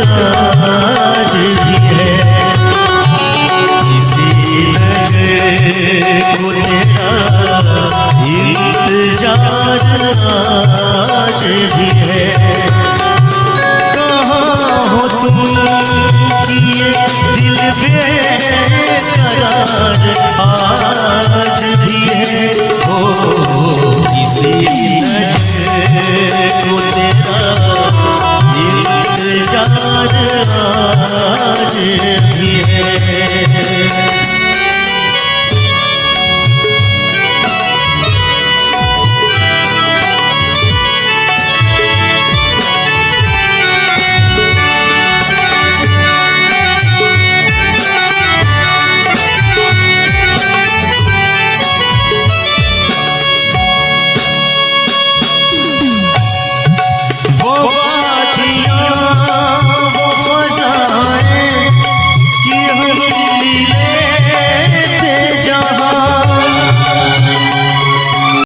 आज भी है। इसी नजर को तेरा इंतजार आज भी है। कहाँ हो तुम किए दिल बेकरार आज भी है। ओ इसी नजर को तेरा इंतजार आज भी है। वो वादियाँ वो फ़ज़ाएं कि हम